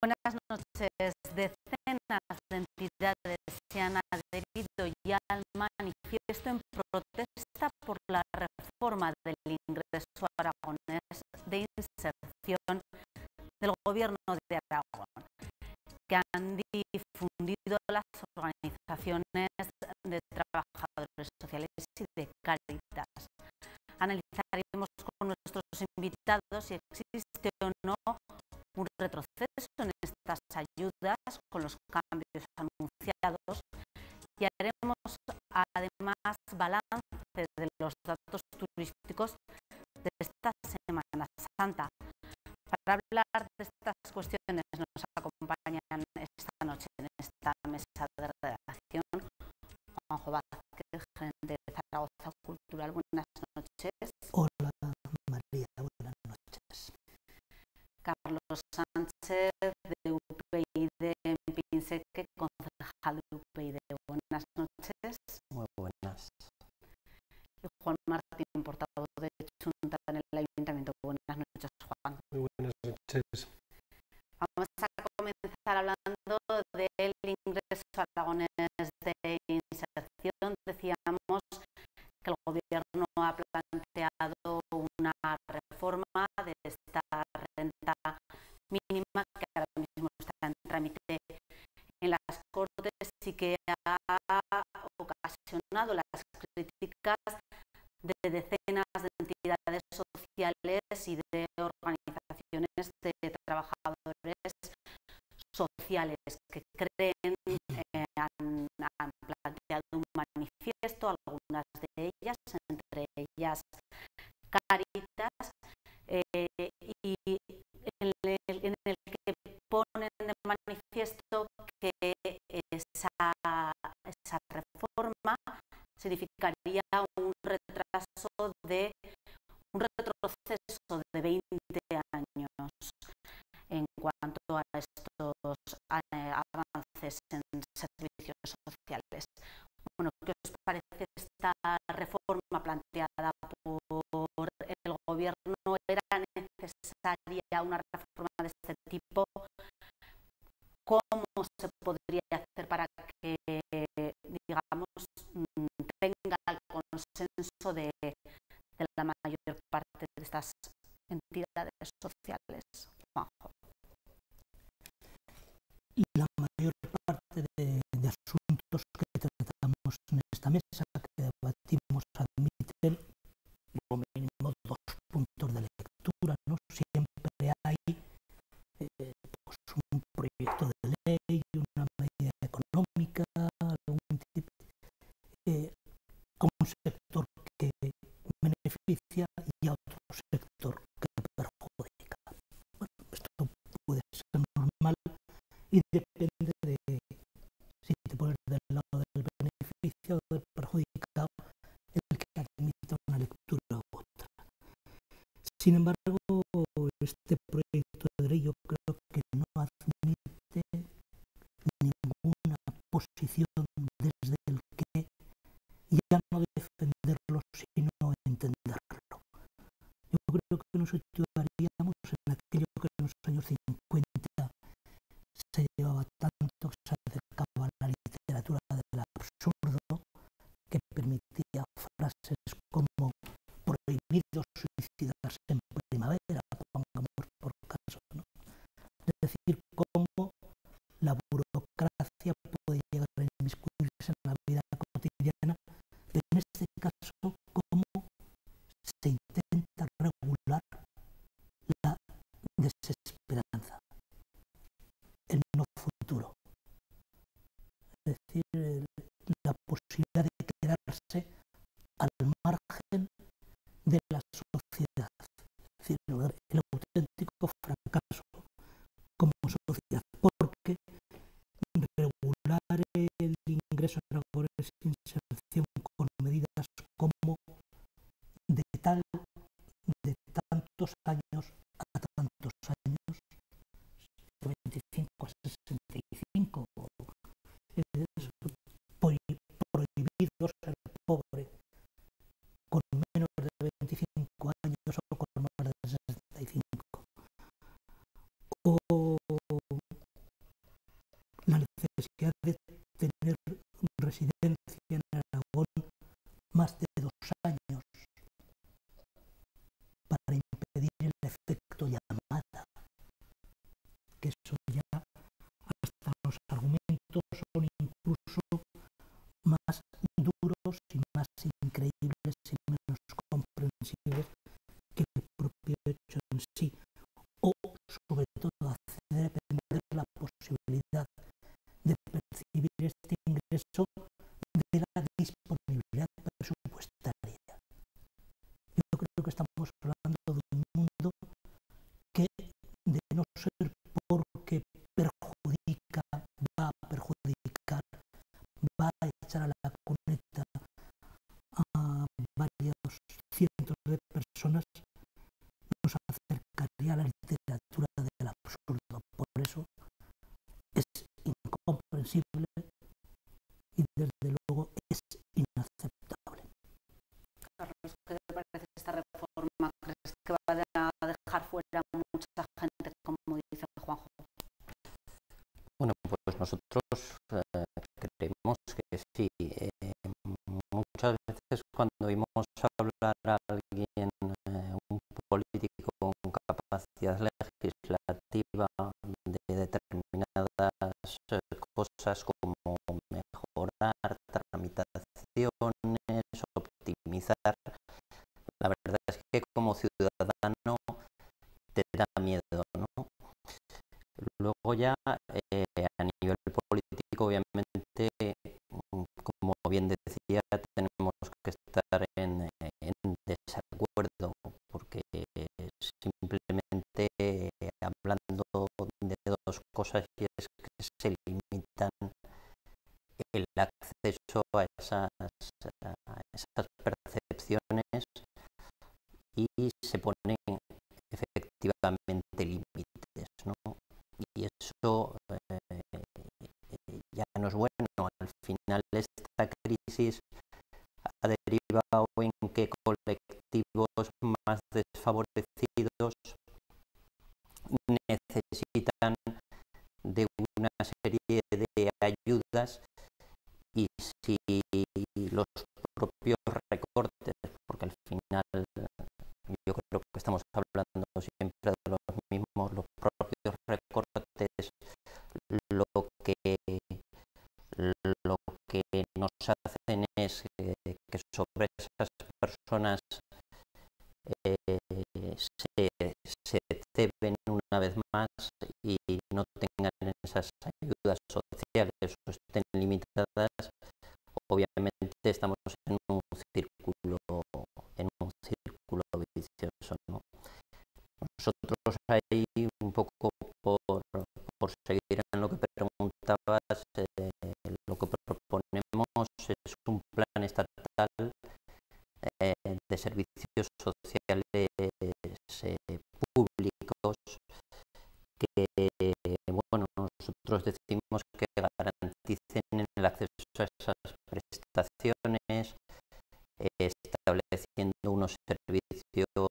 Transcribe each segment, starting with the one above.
Buenas noches. Decenas de entidades se han adherido ya al manifiesto en protesta por la reforma del ingreso aragonés de inserción del Gobierno de Aragón, que han difundido las organizaciones de trabajadores sociales y de Cáritas. Analizaremos con nuestros invitados si existe o no un retroceso en estas ayudas con los cambios anunciados y haremos además balance de los datos turísticos de esta Semana Santa. Para hablar de estas cuestiones nos acompañan esta noche en esta mesa de redacción Juanjo Vázquez, gerente de Zaragoza Cultural. Buenas noches. Hola María, buenas noches. Carlos Sánchez, de UPyD en Pinseque, concejal de UPyD. Buenas noches. Muy buenas. Y Juan Martín, portavoz de Junta en el Ayuntamiento. Buenas noches, Juan. Muy buenas noches. Vamos a comenzar hablando del ingreso aragonés de inserción. Decíamos que el Gobierno ha planteado una reforma de esta renta mínima que ahora mismo está en trámite en las Cortes y que ha ocasionado las críticas de decenas de entidades sociales y de organizaciones de trabajadores sociales que creen, han planteado un manifiesto, algunas de ellas, entre ellas Cáritas, y en el que ponen de manifiesto que esa reforma significaría un retroceso de 20 años en cuanto a estos avances en servicios sociales. Bueno, ¿qué os parece esta reforma planteada por el Gobierno? ¿Era necesaria una reforma de este tipo? ¿Cómo se podría hacer para que, digamos, tenga el consenso de la mayor parte de estas entidades sociales? Juanjo. La mayor parte de asuntos que tratamos en esta mesa, que debatimos, admiten como mínimo dos puntos de lectura, ¿no? Siempre hay pues un proyecto de ley, una medida económica, algún tipo, a un sector que beneficia y a otro sector que perjudica. Bueno, esto puede ser normal y depende de si te pones del lado del beneficio o del perjudicado el que admite una lectura u otra. Sin embargo, este proyecto de ley yo creo que no admite ninguna posición desde el que ya no defenderlo sino entenderlo. Yo creo que nos situaríamos en aquello que en los años 50 se llevaba tanto, que se acercaba a la literatura del absurdo, que permitía frases como prohibido suicidarse en primavera, pongamos por caso, ¿no? Es decir, cómo la burocracia puede llegar a inmiscuirse en la vida cotidiana, pero en este caso cómo se intenta regular la desesperanza, el no futuro, es decir, la posibilidad de quedarse al margen de la sociedad, es decir, el auténtico fracaso como sociedad, porque regular el ingreso aragonés de inserción con medidas como de tantos años a tantos años, 25 a 65, prohibido ser pobre con menos de 25 años o con más de 65, o más de 2 años para impedir el efecto llamada, que eso ya hasta los argumentos son incluso más duros y más increíbles y menos comprensibles que el propio hecho en sí, o sobre todo hacer depender la posibilidad de percibir este ingreso de la disponibilidad presupuestaria. Yo creo que estamos hablando de un mundo que, de no ser porque perjudica, va a perjudicar, va a echar a la cuneta a varios cientos de personas, nos acercaría a la literatura del absurdo. Por eso es incomprensible y desde luego es inaceptable. Carlos, ¿qué te parece esta reforma? ¿Crees que va a dejar fuera a mucha gente, como dice Juanjo? Bueno, pues nosotros creemos que sí. Muchas veces cuando oímos hablar a alguien, un político con capacidad legislativa de determinadas cosas como mejorar tramitaciones, optimizar, la verdad es que como ciudadano te da miedo, ¿no? Luego ya a nivel político, obviamente, como bien decía, tenemos que estar en desacuerdo, porque simplemente hablando de dos cosas, y es que se limitan el acceso a esas percepciones y se ponen efectivamente límites, ¿no? Y eso ya no es bueno. Al final esta crisis ha derivado en que colectivos más desfavorecidos necesitan de una serie de ayudas, y si los propios recortes, porque al final yo creo que estamos hablando siempre de los mismos, los propios recortes lo que nos hacen es que sobre esas personas se ceben una vez más y no tengan esas ayudas sociales o estén limitadas. Obviamente estamos en un círculo vicioso, ¿no? Nosotros ahí, un poco por seguir en lo que preguntabas, lo que proponemos es un plan estatal de servicios sociales públicos que, bueno, nosotros decimos que garanticen el acceso a esas prestaciones, estableciendo unos servicios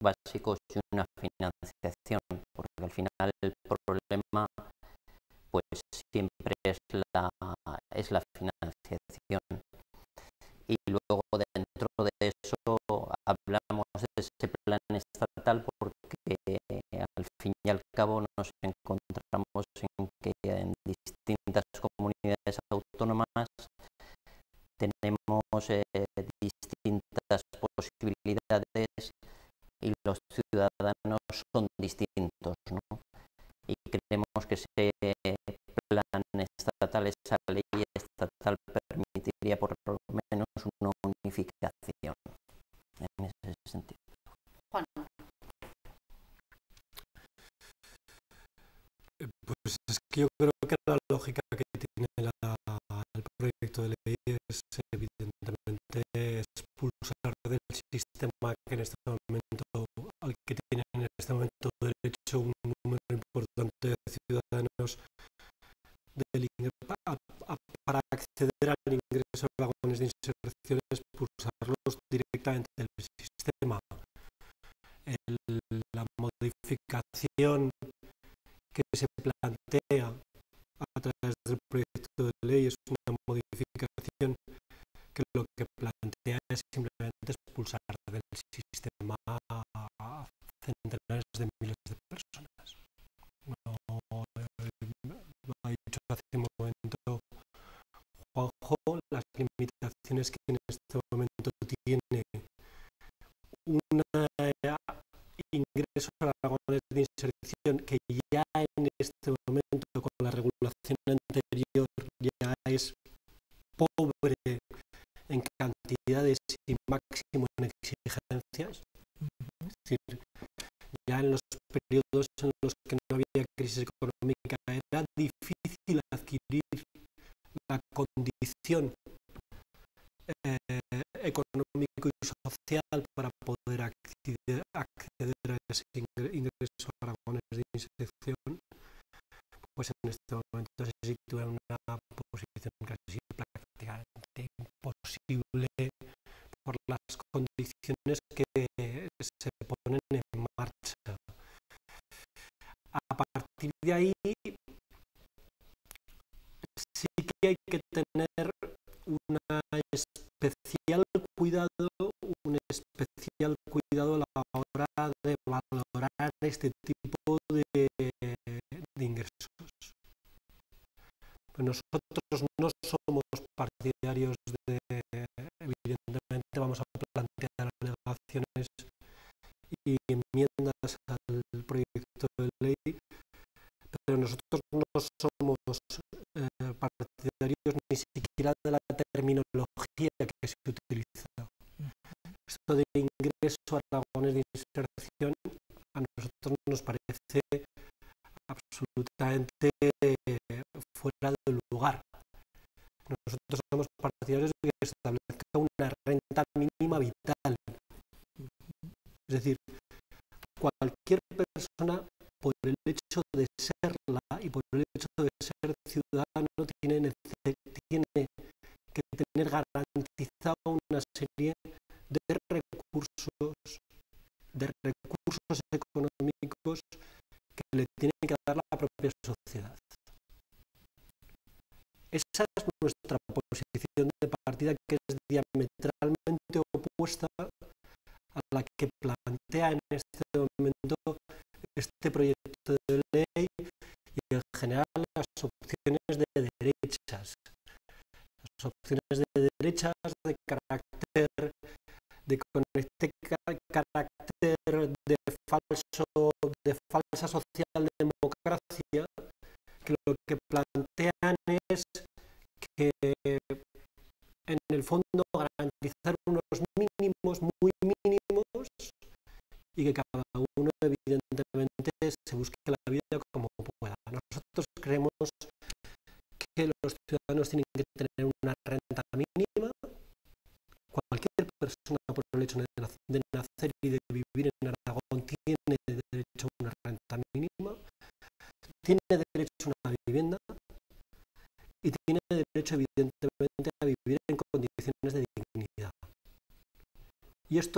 básicos y una financiación, porque al final el problema pues siempre es la financiación. Y luego dentro de eso hablamos de ese plan estatal porque al fin y al cabo nos encontramos en que en distintas comunidades autónomas tenemos distintas posibilidades y los ciudadanos son distintos, ¿no? Y creemos que ese plan estatal, esa ley estatal, permitiría por lo menos una unificación en ese sentido. Juan. Pues es que yo creo que la lógica que tiene el proyecto de ley es evidentemente expulsar del sistema que en este momento, al que tienen en este momento derecho un número importante de ciudadanos para acceder al ingreso a vagones de inserción, expulsarlos directamente del sistema. La modificación que se plantea a través del proyecto de ley es una modificación que lo que plantea es simplemente expulsar del sistema a centenares de miles de personas. No, lo ha dicho hace un momento Juanjo, las limitaciones que en este momento tiene un ingreso a aragones de inserción que ya en este momento con la regulación anterior ya es pobre en cantidades y máximo en exigencias. Es decir, ya en los periodos en los que no había crisis económica era difícil adquirir la condición económico y social para poder acceder a ese ingreso a aragones de inserción, pues en este momento se sitúa en una posición casi prácticamente imposible por las condiciones que se ponen en marcha. A partir de ahí sí que hay que tener un especial cuidado a la hora de valorar este tipo de ingresos. Pues nosotros no somos partidarios de, evidentemente vamos a plantear alegaciones y enmiendas al proyecto de ley, pero nosotros no somos partidarios ni siquiera de la terminología que se utiliza. Esto de ingreso a aragones de inserción a nosotros nos parece absolutamente fuera de lugar. Nosotros somos partidarios de que se establezca una renta mínima vital. Es decir, cualquier persona, por el hecho de serla y por el hecho de ser ciudadano, tiene que tener garantizada una serie de recursos económicos que le tiene que dar la propia sociedad. Esa es nuestra posición de partida, que es diametralmente opuesta a la que plantea en este momento este proyecto de ley y en general las opciones de derechas. Las opciones de derechas de carácter con este carácter de falsa socialdemocracia, que lo que plantean es que en el fondo garantizar unos mínimos muy mínimos y que cada uno evidentemente se busque la vida como pueda. Nosotros creemos que los ciudadanos tienen que tener una renta mínima. Cualquier persona, por el hecho de nacer y de vivir en Aragón, tiene derecho a una renta mínima, tiene derecho a una vivienda y tiene derecho evidentemente a vivir en condiciones de dignidad. Y esto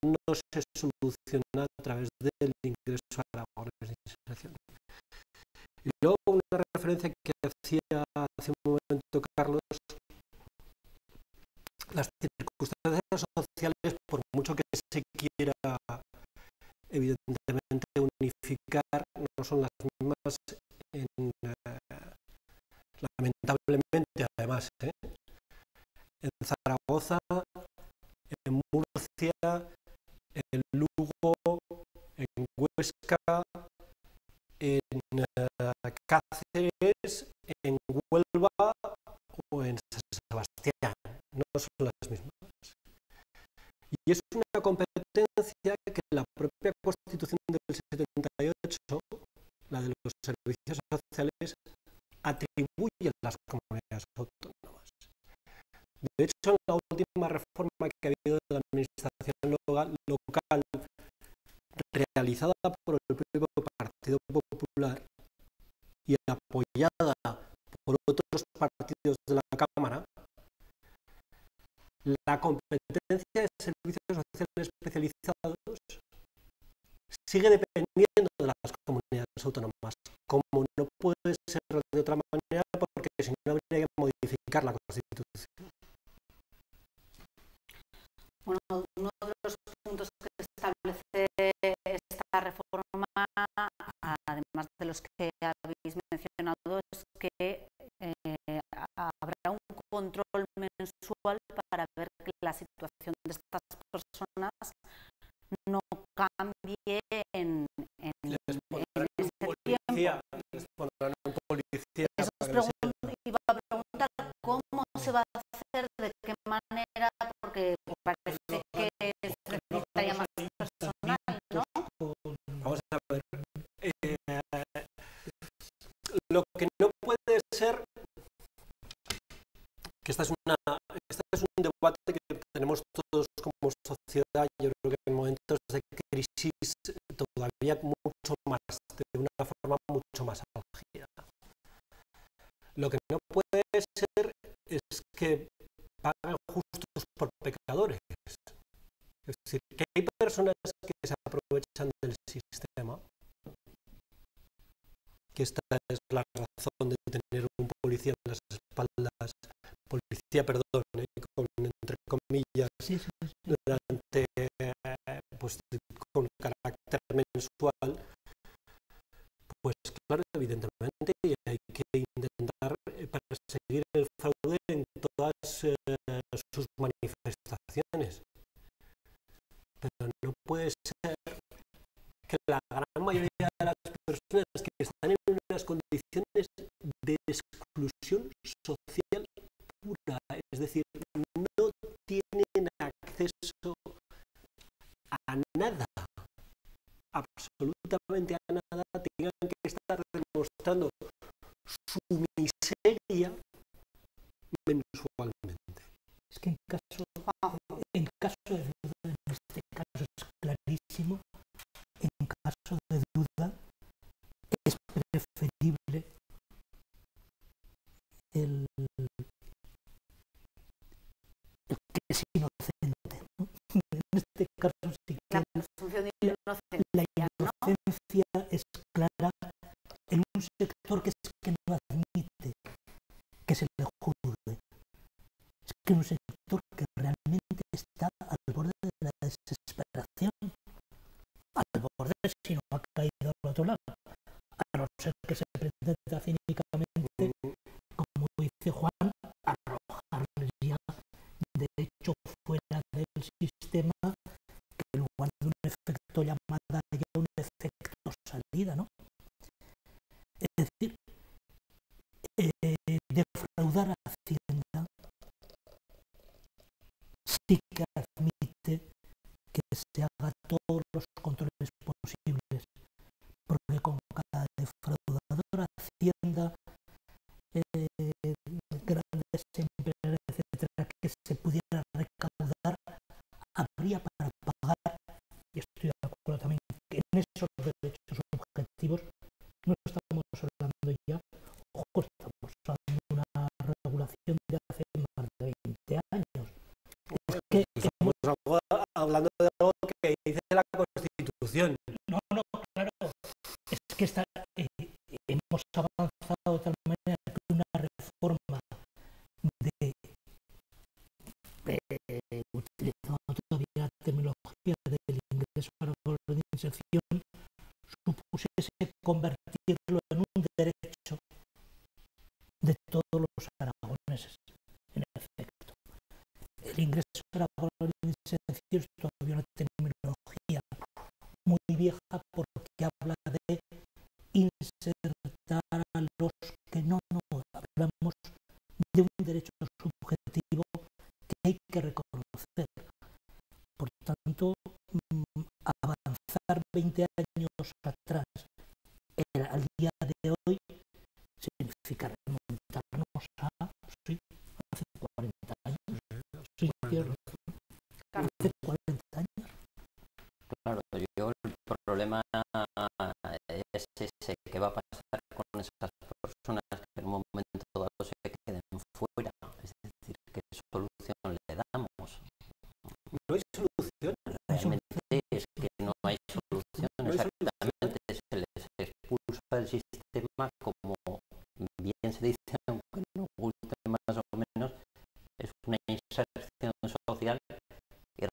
no se soluciona a través del ingreso a aragones de inserción. Y luego una referencia que hacía hace un momento Carlos, las circunstancias sociales, por mucho que se quiera evidentemente unificar, no son las mismas lamentablemente además, en Zaragoza, en Murcia, en Lugo, en Huesca, en Cáceres, en Huelva o en San Sebastián. No son las mismas. Y es una competencia que la propia Constitución del 78, la de los servicios sociales, atribuye a las comunidades autónomas. De hecho, en la última reforma que ha habido de la administración local realizada por el propio Partido Popular y apoyada por otros partidos de la Cámara, la competencia de servicios sociales especializados sigue dependiendo de las comunidades autónomas, como no puede ser de otra manera, porque si no habría que modificar la Constitución. Bueno, uno de los puntos que establece esta reforma, además de los que habéis mencionado, es que habrá un control mensual para ver que la situación de estas personas no cambie en ese tiempo. Les pondrán un policía. Eso iba a preguntar cómo se va a hacer, de qué manera, porque parece que se necesitaría más personal, ¿no? Vamos a ver. Lo que no puede ser, que este es un debate que tenemos todos como sociedad, yo creo que en momentos de crisis todavía mucho más, de una forma mucho más álgida. Lo que no puede ser es que pagan justos por pecadores. Es decir, que hay personas que se aprovechan del sistema, que esta es la razón de tener un policía en las espaldas, entre comillas, durante, pues, con carácter mensual, pues claro, evidentemente hay que intentar perseguir el fraude en todas sus manifestaciones. Pero no puede ser que la gran mayoría de las personas que están en unas condiciones de exclusión social pura, es decir, no tienen acceso a nada, absolutamente a nada, tengan que estar demostrando su miseria mensualmente. Es que en caso de duda, en este caso es clarísimo, en caso de duda es preferible el que es inocente, ¿no? En este caso sí que la presunción de inocencia, la inocencia es clara en un sector que no admite que se le juzgue. Es que un sector que realmente está al borde de la desesperación, al borde, si no ha caído al otro lado, a no ser que se pretenda cínicamente, como dice Juan, arrojarles ya de hecho fuera del sistema, que en lugar de un efecto llamada haya un efecto salida, ¿no? Es decir, defraudar a Hacienda sí que admite que se haga todos los controles posibles, porque con cada defraudador Hacienda, grandes empresas, etcétera, que se pudiera recaudar, habría para pagar, y estoy de acuerdo también que en esos derechos subjetivos no estamos hablando ya, ojo, estamos hablando de una regulación de hace más de 20 años. Es que estamos hablando de algo que dice la Constitución. No, claro, es que hemos avanzado de tal manera que una reforma utilizando todavía la terminología del ingreso para la inserción, supusiese convertirlo en un derecho de todos los aragoneses, en efecto. El ingreso para la inserción es todavía una terminología muy vieja porque habla de insertar a los que no hablamos de un derecho subjetivo que hay que reconocer. Por tanto, avanzar 20 años atrás al día de hoy significa remontarnos a hace 40 años. Sí, hace 40 años. Claro, el problema es ese, ¿qué va a pasar con esas personas que en un momento dado se queden fuera? Es decir, ¿qué solución le damos? No hay solución. Realmente es que no hay solución, exactamente, se les expulsa del sistema, como bien se dice, aunque no guste más o menos, es una inserción social y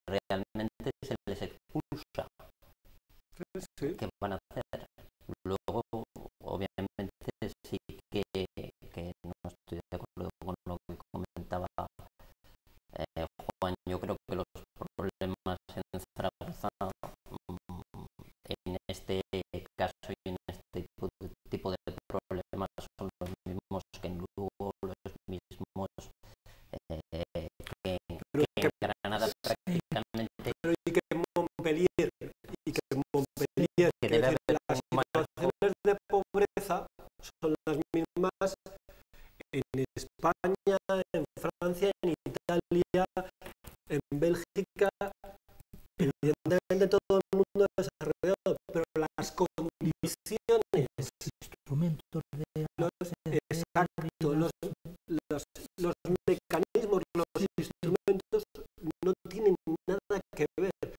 hoy en este tipo de problemas son los mismos que en Lugo, los mismos que en Granada prácticamente. Pero y que en Montpellier, que debe haber las situaciones de pobreza son las mismas en España, en Francia, en Italia, en Bélgica, evidentemente todo el mundo desarrollado, pero las condiciones, instrumentos de los mecanismos, los instrumentos no tienen nada que ver,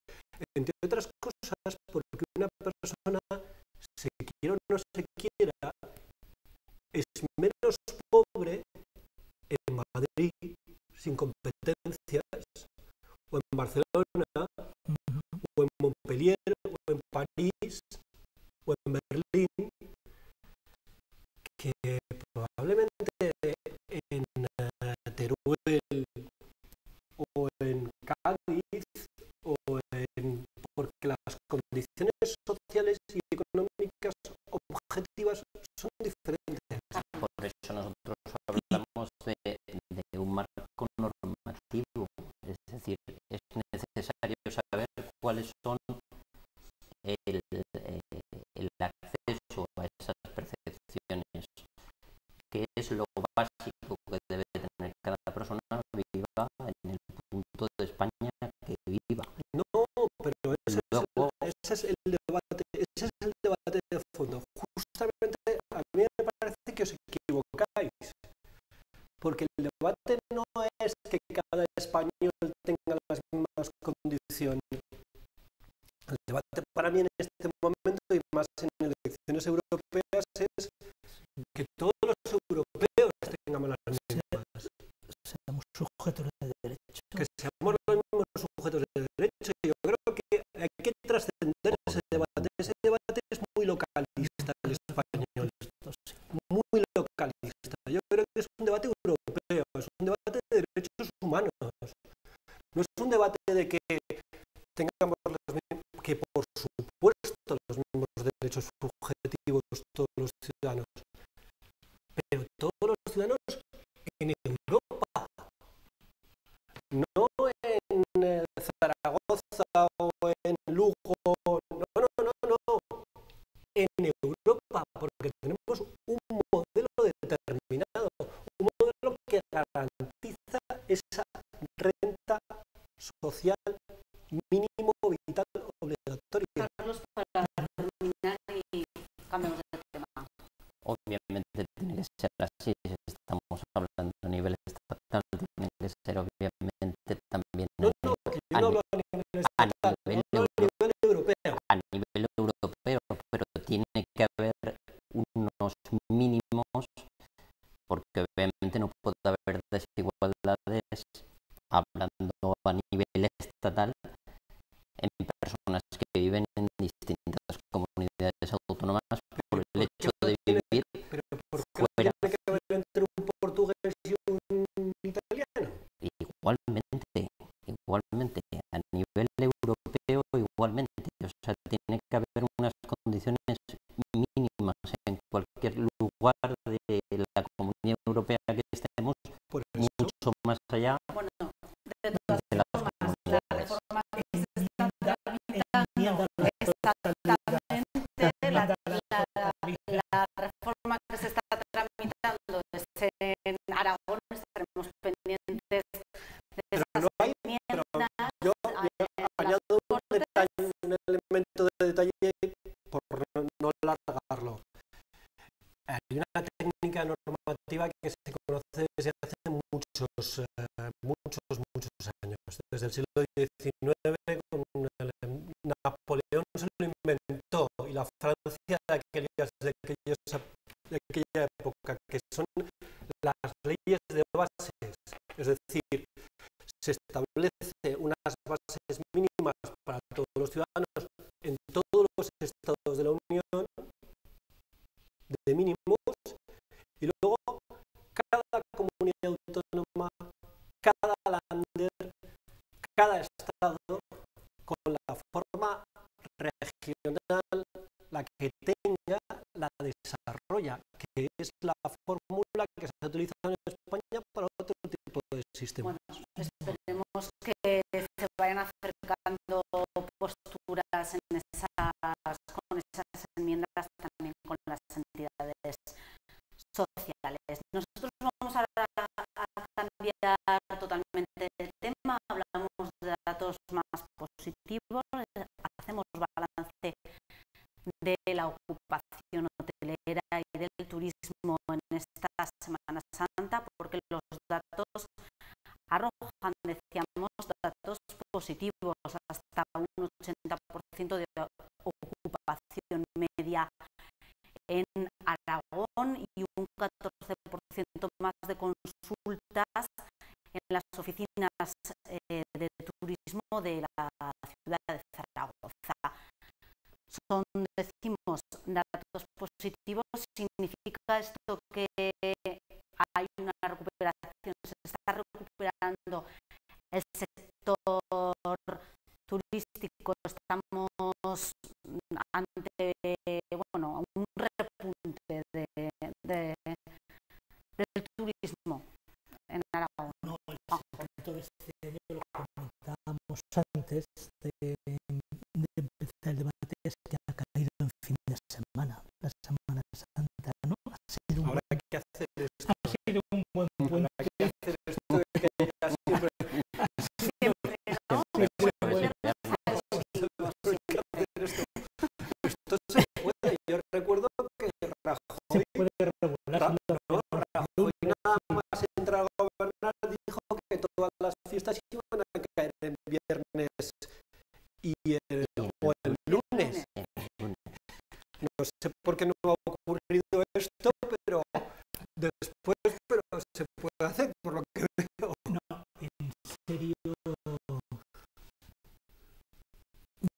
entre otras cosas, porque una persona, se quiera o no se quiera, es menos pobre en Madrid, sin competencias, o en Barcelona, o en Montpellier, o en París, o en Berlín, que probablemente en Teruel, o en Cádiz, porque las condiciones sociales y económicas objetivas son diferentes. Por eso nosotros hablamos de un marco normativo, es decir, es necesario saber cuáles son el acceso a esas percepciones, qué es lo básico que debe tener cada persona, viva en el punto de España que viva. No, pero ese es el debate de fondo. Justamente a mí me parece que os equivocáis, porque el debate no es que cada español tenga las mismas condiciones. El debate para mí en este momento, y más en elecciones europeas, es que todos los europeos tengamos las mismas. Seamos sujetos de derecho. Que seamos los mismos sujetos de derecho. Yo creo que hay que trascender ese debate. Ese debate es muy localista, el español. Muy localista. Yo creo que es un debate europeo, es un debate de derechos humanos. No es un debate de que tengamos que por supuesto los mismos derechos subjetivos todos los ciudadanos, pero todos los ciudadanos en Europa, no en Zaragoza o en Lugo, no, en Europa, porque tenemos un modelo determinado, un modelo que garantiza esa renta social mínimo vital obligatoria. Carlos, para terminar y cambiamos de tema. Obviamente tiene que ser así, si estamos hablando a nivel estatal, tiene que ser obviamente también No, que yo no hablo a nivel estatal, a nivel europeo. A nivel europeo, pero tiene que haber unos mínimos, porque obviamente no puede haber desigualdades hablando a nivel estatal en personas que viven en distintas comunidades autónomas por el hecho de vivir fuera. ¿Tiene que haber entre un portugués y un italiano? Igualmente, a nivel europeo igualmente, o sea, tiene que haber unas condiciones mínimas en cualquier lugar de la Comunidad Europea que estemos, mucho más allá. Bueno, de todas formas, la reforma que se está tramitando, la reforma que se está tramitando es en Aragón, estaremos pendientes de esas enmiendas. Yo añado un elemento de detalle por no alargarlo. Hay una técnica normativa que se conoce desde hace muchos años. Desde el siglo XIX, con Napoleón se lo inventó, y la Francia de aquella época, que son las leyes de bases. Es decir, se establece unas bases mínimas para todos los ciudadanos en todos los estados de la Unión, de mínimos, y luego cada comunidad autónoma, cada lander, cada estado, con la forma regional, la que tenga es la fórmula que se utiliza en España para otro tipo de sistemas. Bueno, esperemos que se vayan acercando posturas con esas enmiendas también con las entidades sociales. Nosotros vamos a cambiar totalmente de tema, hablamos de datos más positivos, hacemos balance de la ocupación hotelera y del turismo en esta Semana Santa, porque los datos arrojan, decíamos, datos positivos, hasta un 80% de ocupación media en Aragón y un 14% más de consultas en las oficinas de turismo de la ciudad de Zaragoza. Son, decimos, datos positivos, significa esto que hay una recuperación, se está recuperando el sector turístico, estamos ante un repunte del turismo en Aragón. No, el secreto de este año, lo comentábamos antes de empezar el debate, es que ha caído en fin de semana, la Semana Santa, ¿no? Ha sido Ahora hay que hacer esto. Ha sido un buen puente. Hay que hacer esto de que haya siempre. ¿No? Esto se puede. Yo recuerdo que Rajoy, Rajoy nada más entrar a gobernar dijo que todas las fiestas iban a caer en viernes o el lunes. No sé por qué no ha ocurrido esto, pero después se puede hacer, por lo que veo. No, en serio,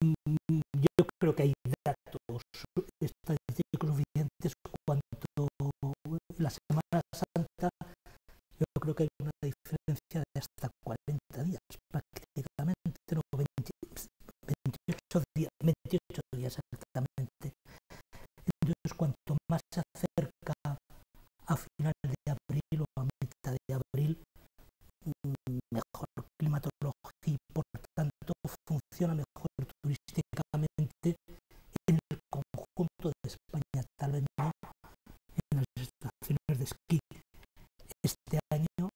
yo creo que hay datos estadísticos suficientes cuanto la Semana Santa. Yo creo que hay una diferencia de hasta 40 días, prácticamente, no, 28 días exactamente. Entonces, cuanto más se acerca a final de abril o a mitad de abril, mejor climatología y por tanto funciona mejor turísticamente en el conjunto de España, tal vez no en las estaciones de esquí. Este año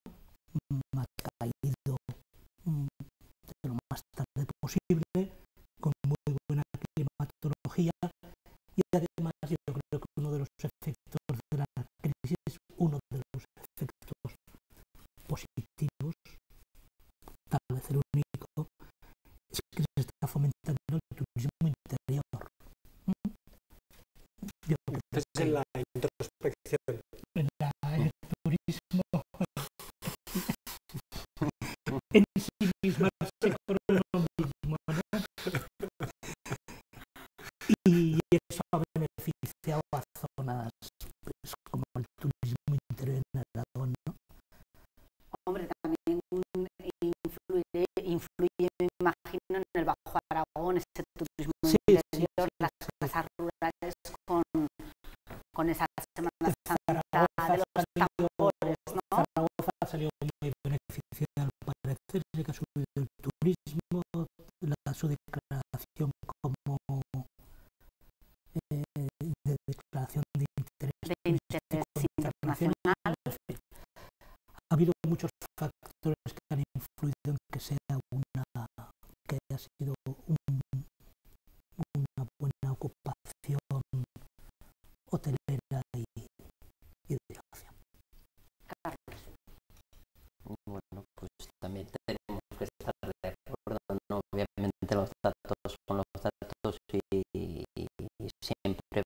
ha caído de lo más tarde posible, con muy buena climatología, y además yo creo que uno de los efectos de la crisis, uno de los efectos positivos, tal vez el único, es que se está fomentando el turismo interior. Yo creo Es que en la introspección. el turismo en sí mismo por uno mismo, ¿no? Y eso ha beneficiado a zonas pues, como el turismo interior en Aragón, ¿no? Hombre, también influye, me imagino, en el Bajo Aragón, ese turismo interior, las casas rurales con esa Semana Santa de los tambores, ¿no? Zaragoza ha salido muy beneficiada, al parecer, sí que ha subido el turismo, su declaración como de declaración de interés internacional. Ha habido muchos factores que han influido en que sea que haya sido una buena ocupación hotelera y de ocio. Bueno, pues también tenemos que estar de acuerdo, ¿no? Obviamente los datos son los datos y siempre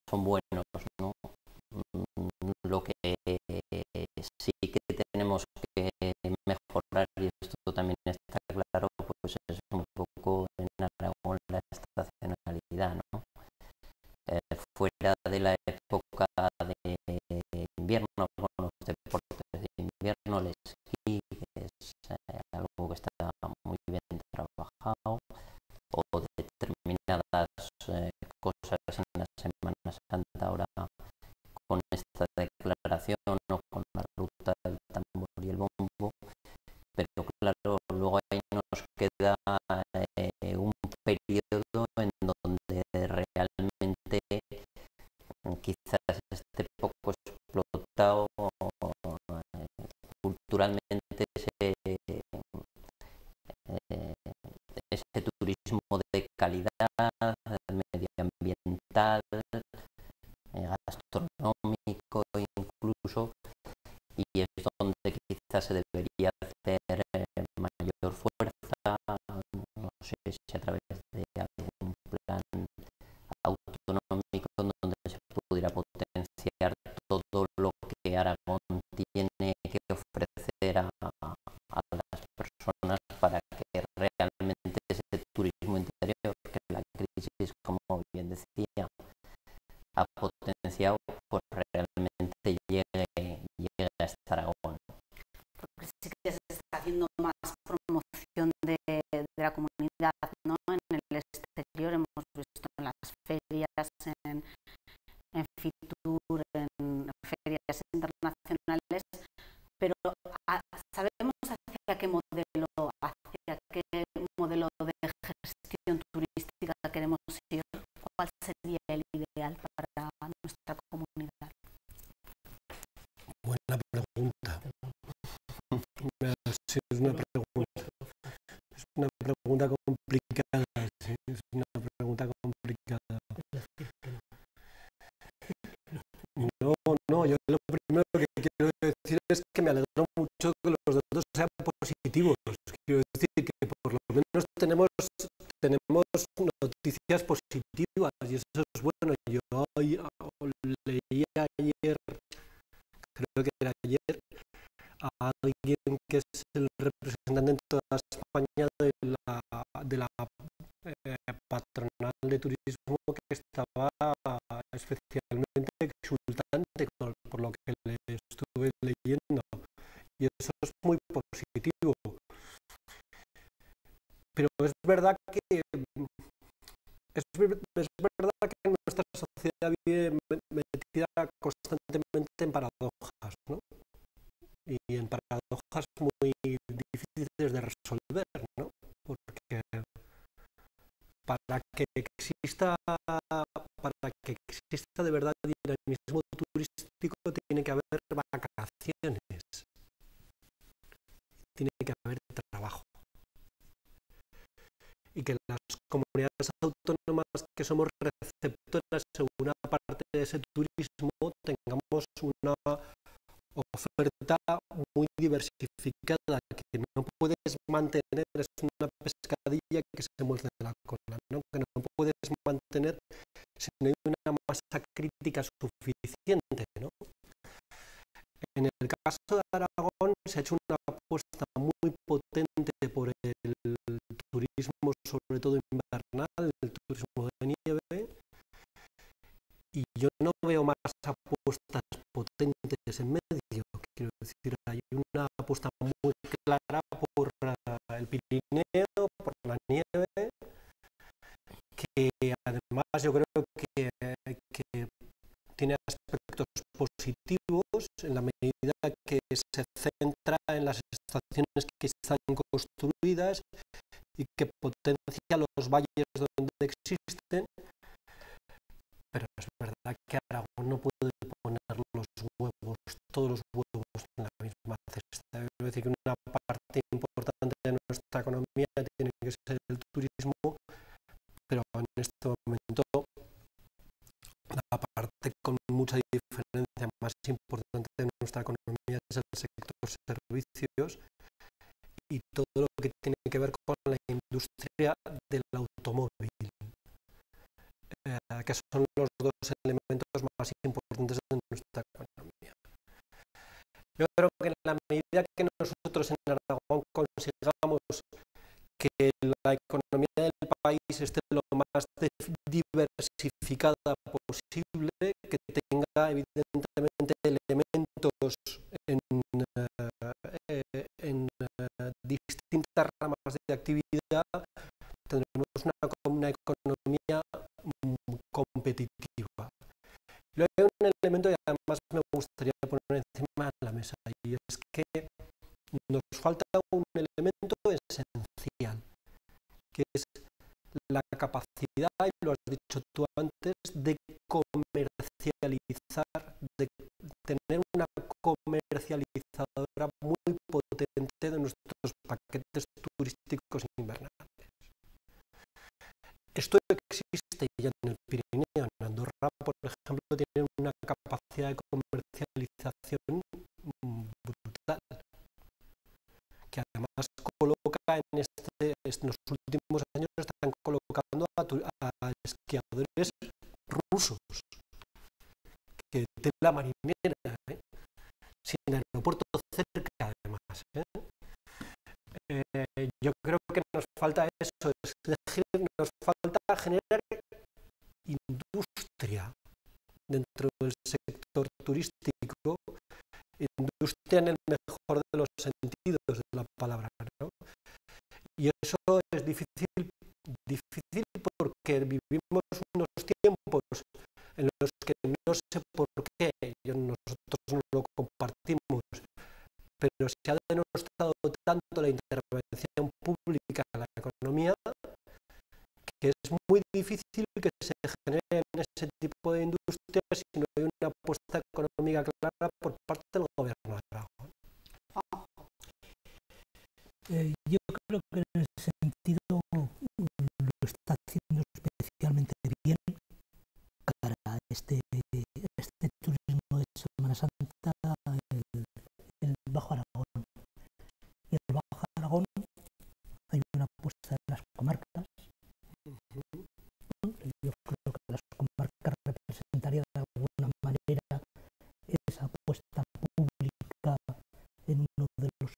son buenos, ¿no? Lo que sí que tenemos que mejorar, y esto también está claro, pues es un poco en Aragón la estacionalidad, ¿no? Fuera de la época de invierno, con los deportes de invierno, el esquí, que es algo que está muy bien trabajado, o determinadas cosas en la Semana Santa ahora con esta queda un periodo en donde realmente quizás esté poco explotado culturalmente ese turismo de calidad, medioambiental, gastronómico incluso, y es donde quizás se debería hacer mayor fuerza, no sé si a través de algún plan autonómico donde se pudiera potenciar todo lo que Aragón tiene que ofrecer a las personas para que realmente ese turismo interior, que la crisis, como bien decía, ha potenciado, pues realmente llegue a este Aragón. Porque sí que se está haciendo más promoción de la comunidad, ¿no? En el exterior hemos visto en las ferias, en Fitur, en ferias internacionales, pero ¿sabemos hacia qué modelo de gestión turística queremos ir? ¿Cuál sería el ideal para nuestra comunidad? Buena pregunta. Sí, es una pregunta complicada. Sí, es una pregunta complicada. No, yo lo primero que quiero decir es que me alegro mucho que los datos sean positivos. Quiero decir que por lo menos tenemos noticias positivas y eso es bueno. Yo leí ayer, creo que era ayer, a alguien que es el representante en toda España de la patronal de turismo, que estaba especialmente exultante por lo que le estuve leyendo, y eso es muy positivo. Pero es verdad que nuestra sociedad vive metida constantemente en paradojas, ¿no? Y en paradojas muy difíciles de resolver, ¿no? Porque para que exista de verdad dinamismo turístico tiene que haber vacaciones, tiene que haber trabajo. Y que las comunidades autónomas que somos receptoras en una parte de ese turismo tengamos una oferta muy diversificada, que no puedes mantener, es una pescadilla que se muerde la cola, ¿no? Que no puedes mantener si no hay una masa crítica suficiente, ¿no? En el caso de Aragón se ha hecho una apuesta muy potente por el turismo, sobre todo invernal, el turismo de nieve, y yo no veo más apuestas potentes en medio. Quiero decir, hay una apuesta muy clara por el Pirineo, por la nieve, que además yo creo que tiene aspectos positivos en la medida que se centra en las estaciones que están construidas y que potencia los valles donde existen, pero es verdad que Aragón no puede poner todos los huevos en la misma cesta. Es decir, que una parte importante de nuestra economía tiene que ser el turismo, pero en este momento la parte con mucha diferencia más importante de nuestra economía es el sector servicios y todo lo que tiene que ver con la industria del automóvil, que son los dos elementos más importantes de nuestra economía. Yo creo que en la medida que nosotros en Aragón consigamos que la economía del país esté lo más diversificada posible, que tenga evidentemente elementos en distintas ramas de actividad, tendremos una economía competitiva. Luego hay un elemento que además me gustaría poner encima de la mesa, y es que nos falta un elemento esencial, que es la capacidad, y lo has dicho tú antes, de comercializar, de tener una comercializadora muy potente de nuestros paquetes turísticos invernales. Esto existe ya en el Pirineo. En Andorra, por ejemplo, tienen una capacidad de comercialización brutal, que además coloca en los últimos años están colocando a esquiadores rusos, que de la marinera, sin aeropuerto cerca además. Yo creo que nos falta eso, es decir, nos falta generar industria dentro del sector turístico, industria en el mejor de los sentidos de la palabra, ¿no? Y eso es difícil porque vivimos unos tiempos en los que no sé por qué, nosotros no lo compartimos, pero se ha denostado tanto la intervención pública en la economía que es muy difícil que se genere en ese tipo de industria si no hay una apuesta económica clara por parte del gobierno de Aragón. Yo creo que en ese sentido lo está haciendo especialmente bien para este turismo de Semana Santa el Bajo Aragón. Y en el Bajo Aragón hay una apuesta de las comarcas. Yo creo que las comarcas representarían de alguna manera esa apuesta pública en uno de sus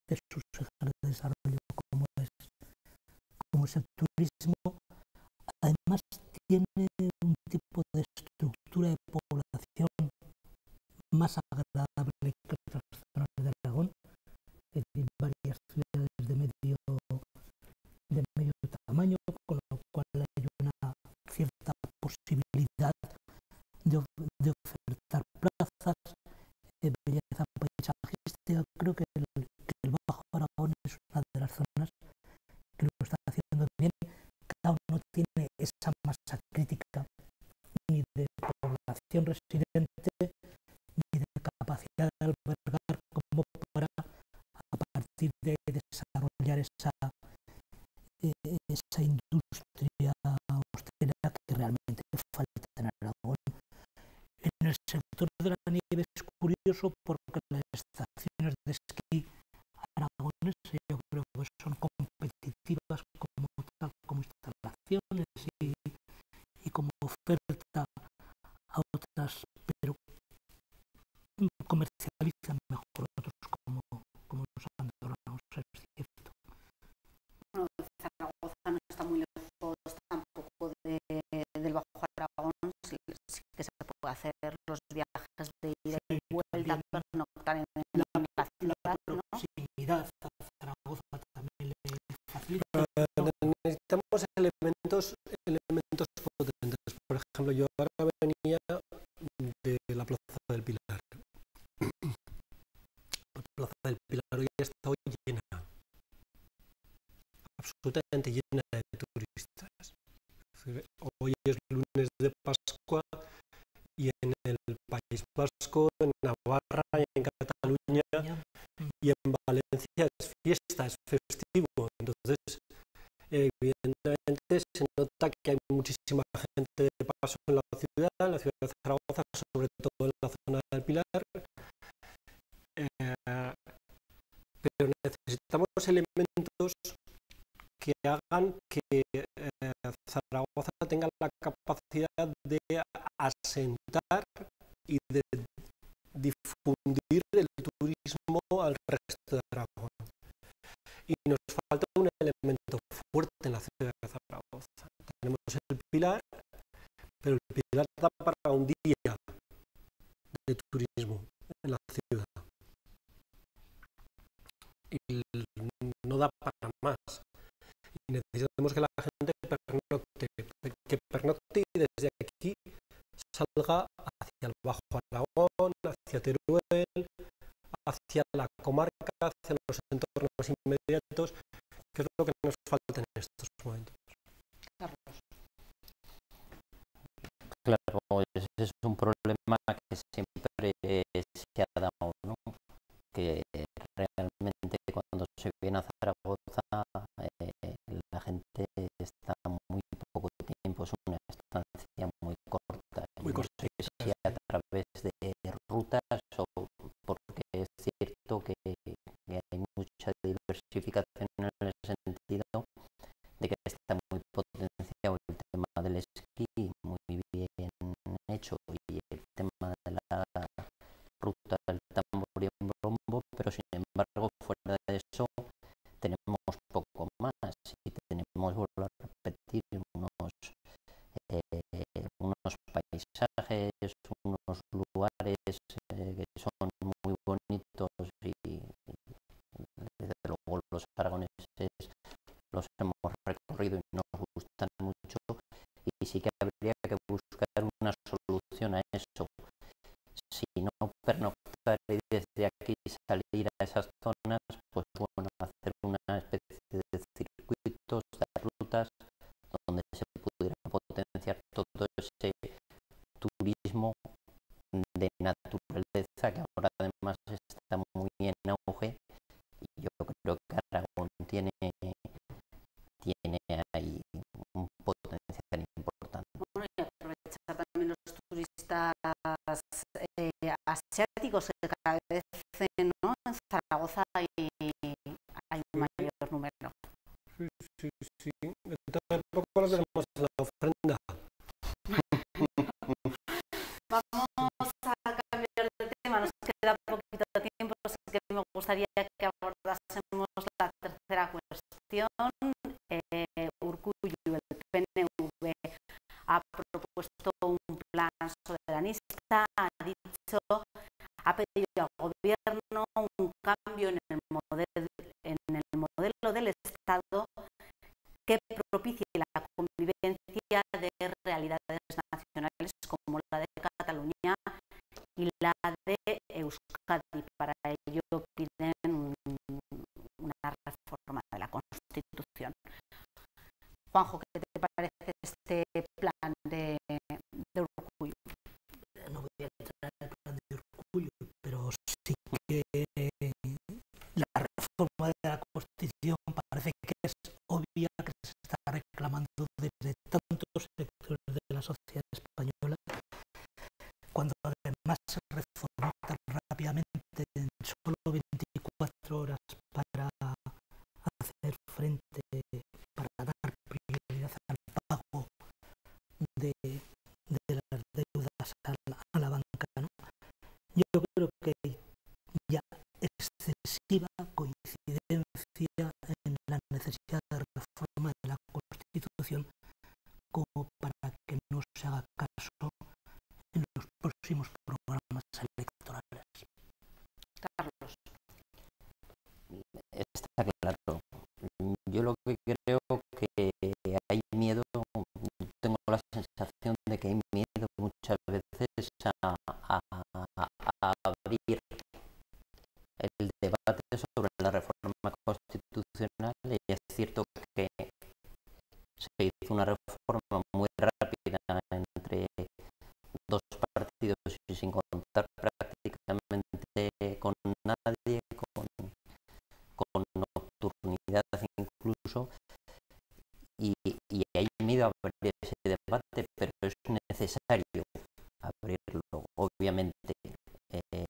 ejes de desarrollo como es el turismo. Además tiene un tipo de estructura de población más agradable que otras zonas de Aragón, en varias ciudades de medio tamaño, con lo cual hay una cierta posibilidad de ofertar plazas, belleza paisajística. Creo que el Bajo Aragón es una de las zonas que lo está haciendo bien. Cada uno tiene esa masa crítica, ni de población residente, ni de capacidad de albergar, como para, a partir de desarrollar esa industria hostelera que realmente falta en Aragón. En el sector de la nieve es curioso porque las estaciones de esquí aragonesas yo creo que son competitivas como instalaciones y como oferta a otras, pero comercializan mejor otros como los andorranos, es cierto. Bueno, Zaragoza no está muy lejos tampoco del Bajo Aragón, sí que se puede hacer los viajes de ida y vuelta, pernoctar en la ciudad, ¿no? Proximidad a Zaragoza también le facilita. Necesitamos elementos potentes. Por ejemplo, yo ahora venía de la Plaza del Pilar. La Plaza del Pilar hoy está hoy llena, absolutamente llena de turistas. Hoy es lunes de Pascua y en el País Vasco, en Navarra y en Cataluña y en Valencia es fiesta, es festivo. Entonces, evidentemente se nota que hay muchísima gente de paso en la ciudad de Zaragoza, sobre todo en la zona del Pilar, pero necesitamos elementos que hagan que Zaragoza tenga la capacidad de asentar y de difundir el turismo al resto de Aragón. Y nos falta un elemento fuerte en la ciudad de Zaragoza. Tenemos el Pilar, pero el Pilar da para un día de turismo en la ciudad. Y no da para más. Y necesitamos que la gente pernocte y desde aquí salga hacia el Bajo Aragón, hacia Teruel, hacia la comarca, hacia los entornos inmediatos, que es lo que nos falta en estos momentos. Carlos. Claro, ese es un problema que siempre se ha dado, ¿no? Que realmente cuando se viene a Zaragoza la gente está muy poco tiempo, es una estancia muy corta. Muy no sé si a través de rutas o porque es cierto que hay mucha diversificación en el sentido de que está muy potenciado el tema del esquí, muy bien hecho, y el tema de la ruta del Tamboril-Brombo, pero sin embargo fuera de eso tenemos poco más y tenemos, vuelvo a repetir, unos paisajes, unos lugares que son muy bonitos y desde luego los aragoneses los hemos recorrido y nos gustan mucho, y sí que habría que buscar una solución a eso. Si no pernoctar y desde aquí salir a esas zonas, pues bueno, hacer una especie de circuitos, de rutas donde se pudiera potenciar todo ese turismo de naturaleza que ahora además está muy en auge, y yo creo que Aragón tiene ahí un potencial importante. Bueno, y aprovechar también los turistas asiáticos que cada vez, ¿no? En Zaragoza hay un mayor número. Sí. Entonces, tampoco lo tenemos en la ofrenda. Vamos a cambiar de tema, nos queda poquito tiempo, así que me gustaría que abordásemos la tercera cuestión. Urkullu, el PNV, ha propuesto un plan soberanista, ha pedido al gobierno un cambio en el modelo del Estado que propicie la convivencia de realidades nacionales como la de Cataluña y la de Euskadi. Para ello piden una reforma de la Constitución. Juanjo, ¿qué te parece este plan de Urkullu? No voy a entrar en el plan de Urkullu, pero sí que la reforma de la Constitución parece que es obvia, que se está reclamando desde tantos sectores de la sociedad española, cuando además se reformó tan rápidamente en solo 24 horas para hacer frente, para dar prioridad al pago de las deudas a la banca, ¿no? Yo creo que hay ya excesiva coincidencia en la necesidad de reforma de la Constitución como para que no se haga caso en los próximos programas electorales. Carlos. Está claro. Yo lo que creo que hay miedo, tengo la sensación de que hay miedo muchas veces a abrir el debate sobre la reforma constitucional, y es cierto que se hizo una reforma muy rápida entre dos partidos y sin contar prácticamente con nadie, con nocturnidad incluso, y hay miedo a abrir ese debate, pero es necesario abrirlo, obviamente, en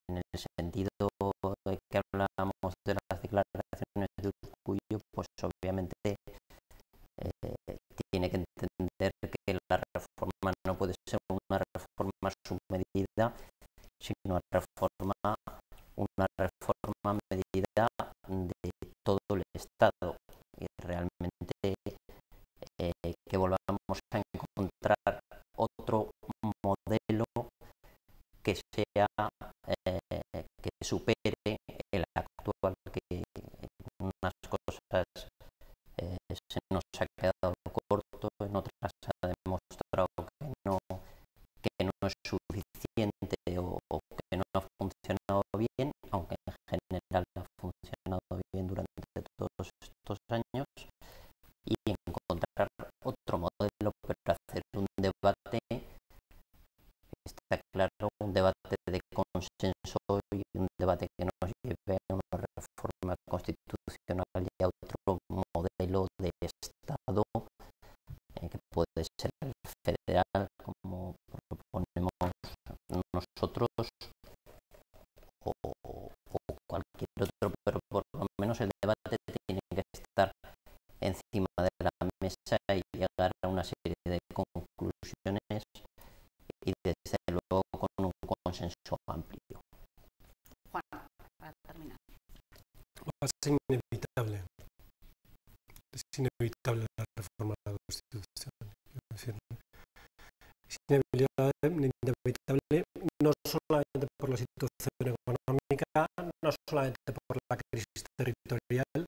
el sentido de que hablamos de las declaraciones de Urkullu, pues obviamente tiene que entender que la reforma no puede ser una reforma submedida, sino una reforma medida de todo el Estado, y realmente que volvamos a encontrar otro modelo que sea que supere el actual, que en unas cosas se nos ha quedado corto, en otras ha demostrado que no es suficiente o que no ha funcionado bien, aunque consenso y un debate que nos lleve a una reforma constitucional y a otro modelo de Estado que puede ser el federal, como proponemos nosotros, o cualquier otro, pero por lo menos el debate tiene que estar encima de la mesa y llegar a una serie de conclusiones y desde luego con un consenso amplio. Juan, para terminar. Es inevitable. Es inevitable la reforma de la Constitución. Es inevitable no solamente por la situación económica, no solamente por la crisis territorial.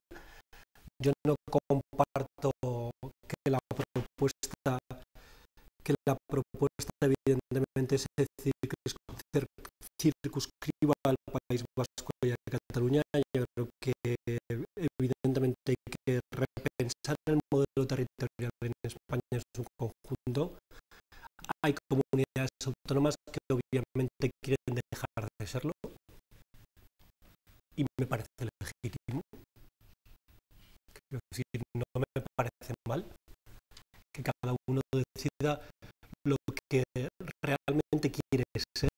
Yo no comparto que la propuesta evidentemente se circunscriba al País Vasco y a Cataluña. Yo creo que evidentemente hay que repensar el modelo territorial en España en su conjunto. Hay comunidades autónomas que obviamente quieren dejar de serlo y me parece legítimo. Quiero decir, no me parece mal que cada uno decida lo que realmente quiere ser,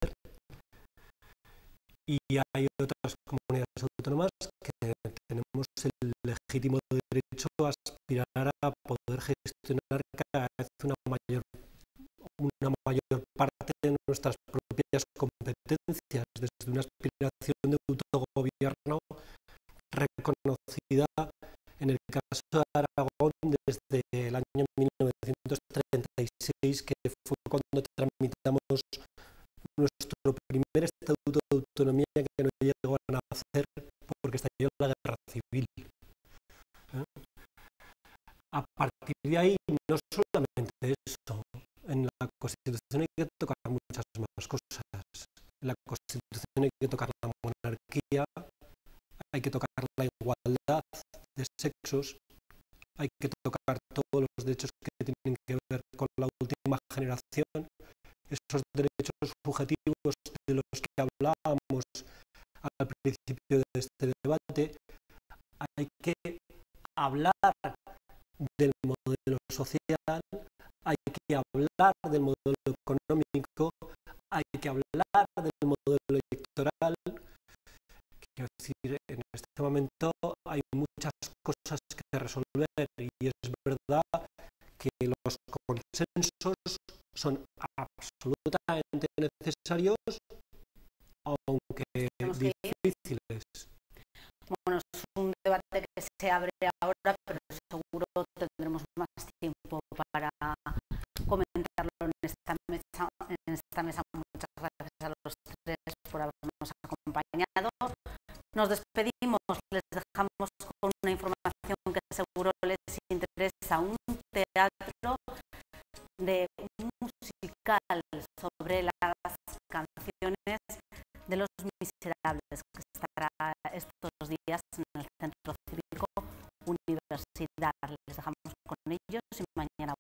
y hay otras comunidades autónomas que tenemos el legítimo derecho a aspirar a poder gestionar cada vez una mayor parte de nuestras propias competencias, desde una aspiración de autogobierno reconocida en el caso de Aragón desde el año 1936, que fue cuando tramitamos nuestro primer estatuto de autonomía, que no llegó a nacer porque estalló la guerra civil. A partir de ahí, no solamente eso, en la Constitución hay que tocar muchas más cosas. En la Constitución hay que tocar la monarquía, hay que tocar la igualdad de sexos, hay que tocar todos los derechos que tienen que ver con la última generación, esos derechos subjetivos de los que hablábamos al principio de este debate. Hay que hablar del modelo social, hay que hablar del modelo económico, hay que hablar del modelo electoral. Quiero decir, en este momento hay muchas cosas que resolver y es verdad que los consensos son absolutamente necesarios, aunque difíciles. Bueno, es un debate que se abre ahora, pero seguro tendremos más tiempo para comentarlo en esta mesa. Muchas gracias a los tres por habernos acompañado. Nos despedimos, les dejamos con una información que seguro les interesa: un teatro de musical sobre las canciones de Los Miserables, que estará estos días en el Centro Cívico Universidad. Les dejamos con ellos y mañana